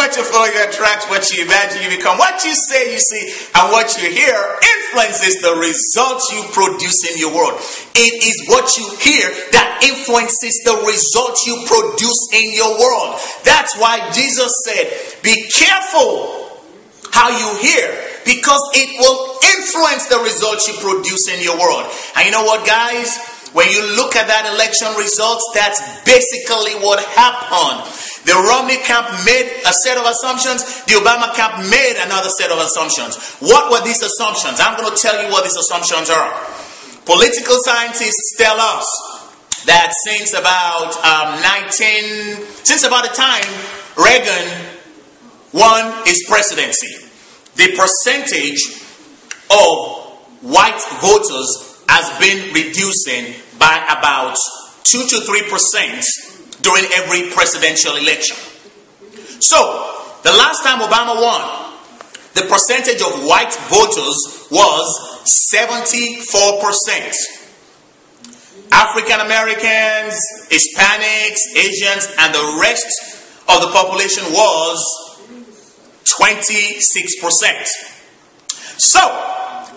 what you follow, you attract, what you imagine, you become. What you say, you see, and what you hear influences the results you produce in your world. It is what you hear that influences the results you produce in your world. That's why Jesus said, be careful how you hear, because it will influence the results you produce in your world. And you know what, guys? When you look at that election results, that's basically what happened. The Romney camp made a set of assumptions. The Obama camp made another set of assumptions. What were these assumptions? I'm going to tell you what these assumptions are. Political scientists tell us that since about the time Reagan won his presidency, the percentage of white voters has been reducing by about 2 to 3% during every presidential election. So, the last time Obama won, the percentage of white voters was 74%. African Americans, Hispanics, Asians, and the rest of the population was 26%. So,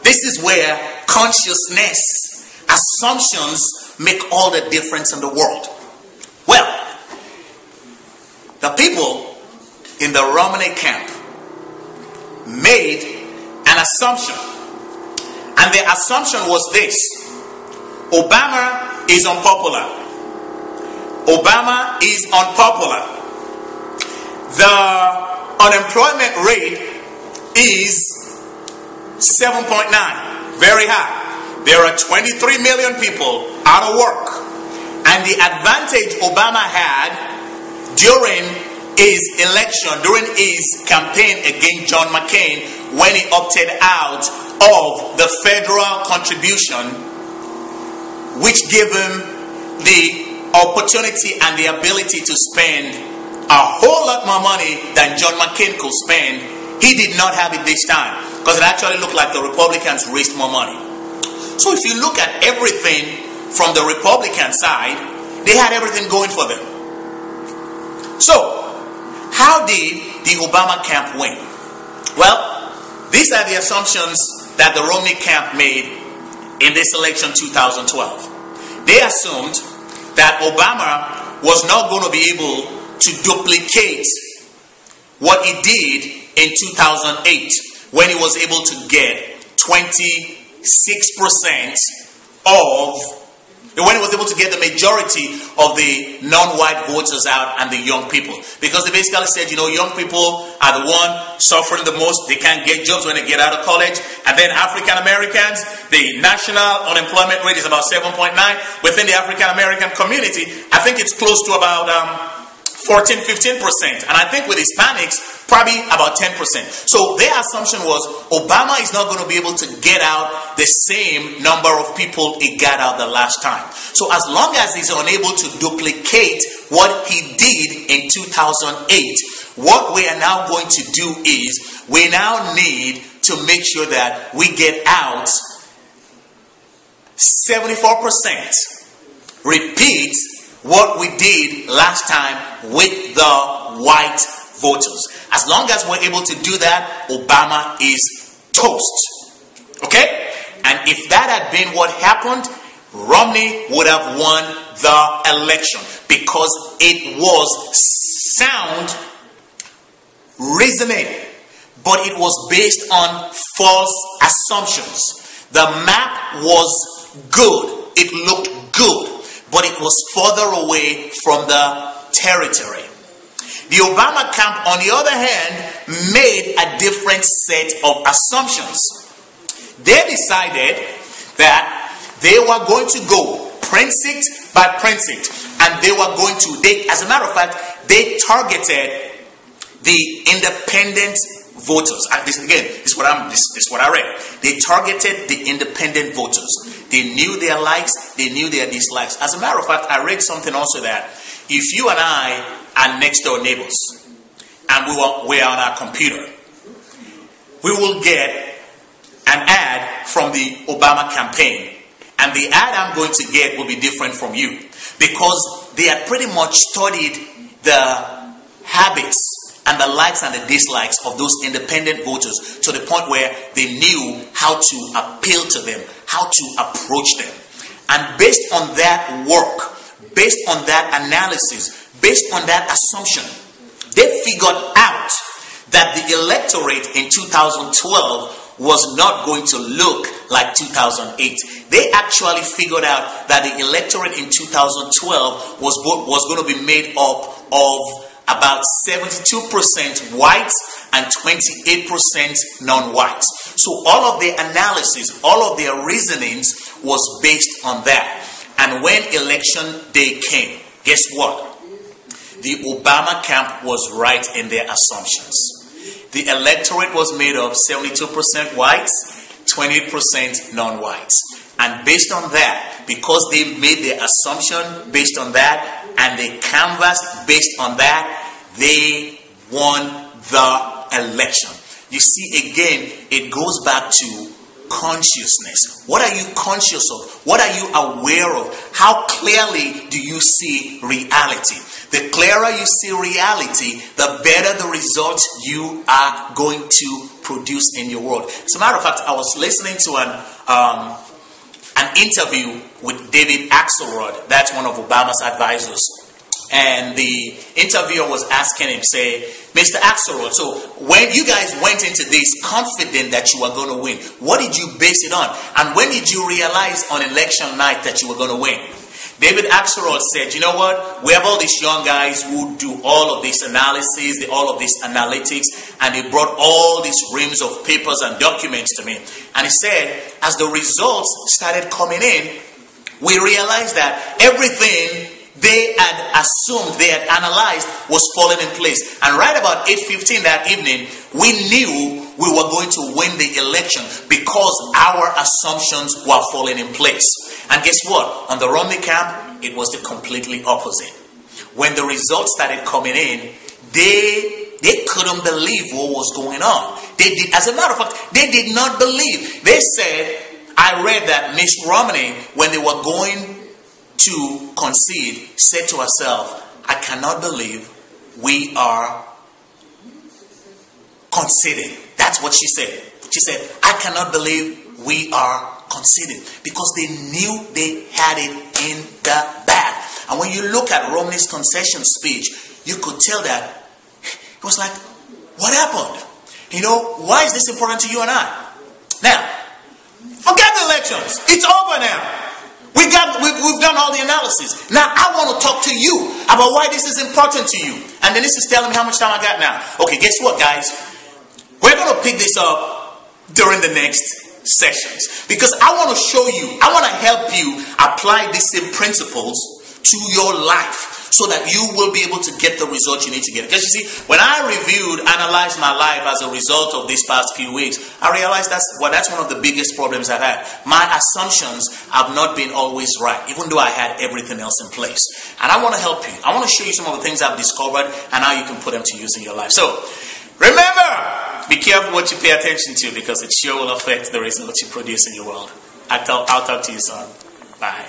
this is where consciousness, assumptions make all the difference in the world. Well, the people in the Romney camp made an assumption. And the assumption was this: Obama is unpopular. Obama is unpopular. The unemployment rate is 7.9, very high. There are 23 million people out of work. And the advantage Obama had during his election, during his campaign against John McCain, when he opted out of the federal contribution, which gave him the opportunity and the ability to spend a whole lot more money than John McCain could spend, he did not have it this time, because it actually looked like the Republicans raised more money. So if you look at everything from the Republican side, they had everything going for them. So, how did the Obama camp win? Well, these are the assumptions that the Romney camp made in this election 2012. They assumed that Obama was not going to be able to duplicate what he did in 2008, when he was able to get 26% when he was able to get the majority of the non-white voters out and the young people. Because they basically said, young people are the one suffering the most. They can't get jobs when they get out of college. And then African Americans, the national unemployment rate is about 7.9. Within the African American community, I think it's close to about 14-15%. And I think with Hispanics, probably about 10%. So their assumption was Obama is not going to be able to get out the same number of people he got out the last time. So as long as he's unable to duplicate what he did in 2008, what we are now going to do is we now need to make sure that we get out 74%. Repeat what we did last time with the white voters. As long as we're able to do that, Obama is toast. Okay? And if that had been what happened, Romney would have won the election, because it was sound reasoning, but it was based on false assumptions. The map was good. It looked good, but it was further away from the territory. The Obama camp, on the other hand, made a different set of assumptions. They decided that they were going to go precinct by precinct, and they were going to, as a matter of fact, they targeted the independent voters. This is what I read. They targeted the independent voters. They knew their likes, they knew their dislikes. As a matter of fact, I read something also that if you and I are next door neighbors and we are on our computer, we will get an ad from the Obama campaign, and the ad I'm going to get will be different from you, because they had pretty much studied the habits and the likes and the dislikes of those independent voters to the point where they knew how to appeal to them, how to approach them. And based on that work, based on that analysis, based on that assumption, they figured out that the electorate in 2012 was not going to look like 2008. They actually figured out that the electorate in 2012 was going to be made up of about 72% whites and 28% non-whites. So all of their analysis, all of their reasonings was based on that. And when election day came, guess what? The Obama camp was right in their assumptions. The electorate was made of 72% whites, 28% non-whites. And based on that, because they made their assumption based on that, and they canvassed based on that, they won the election. You see, again, it goes back to consciousness. What are you conscious of? What are you aware of? How clearly do you see reality? The clearer you see reality, the better the results you are going to produce in your world. As a matter of fact, I was listening to an interview with David Axelrod. That's one of Obama's advisors. And the interviewer was asking him, say, Mr. Axelrod, so when you guys went into this confident that you were going to win, what did you base it on? And when did you realize on election night that you were going to win? David Axelrod said, you know what? We have all these young guys who do all of this analysis, all of this analytics, and they brought all these reams of papers and documents to me. And he said, as the results started coming in, we realized that everything they had assumed, they had analyzed, was falling in place. And right about 8:15 that evening, we knew we were going to win the election because our assumptions were falling in place. And guess what? On the Romney camp, it was the completely opposite. When the results started coming in, they couldn't believe what was going on. They did, as a matter of fact, they did not believe. They said, I read that Miss Romney, when they were going to concede, said to herself, I cannot believe we are conceding. That's what she said. She said, I cannot believe we are conceding, because they knew they had it in the bag. And when you look at Romney's concession speech, you could tell that it was like, what happened? You know, why is this important to you and I? Now, forget the elections. It's over now. We've done all the analysis. Now, I want to talk to you about why this is important to you. And then this is telling me how much time I got now. Okay, guess what, guys? We're going to pick this up during the next sessions, because I want to show you, I want to help you apply these same principles to your life so that you will be able to get the results you need to get. Because you see, when I analyzed my life as a result of these past few weeks, I realized that's one of the biggest problems I've had. My assumptions have not been always right, even though I had everything else in place. And I want to help you. I want to show you some of the things I've discovered and how you can put them to use in your life. So, remember, be careful what you pay attention to, because it sure will affect the results you produce in your world. I'll talk to you soon. Bye.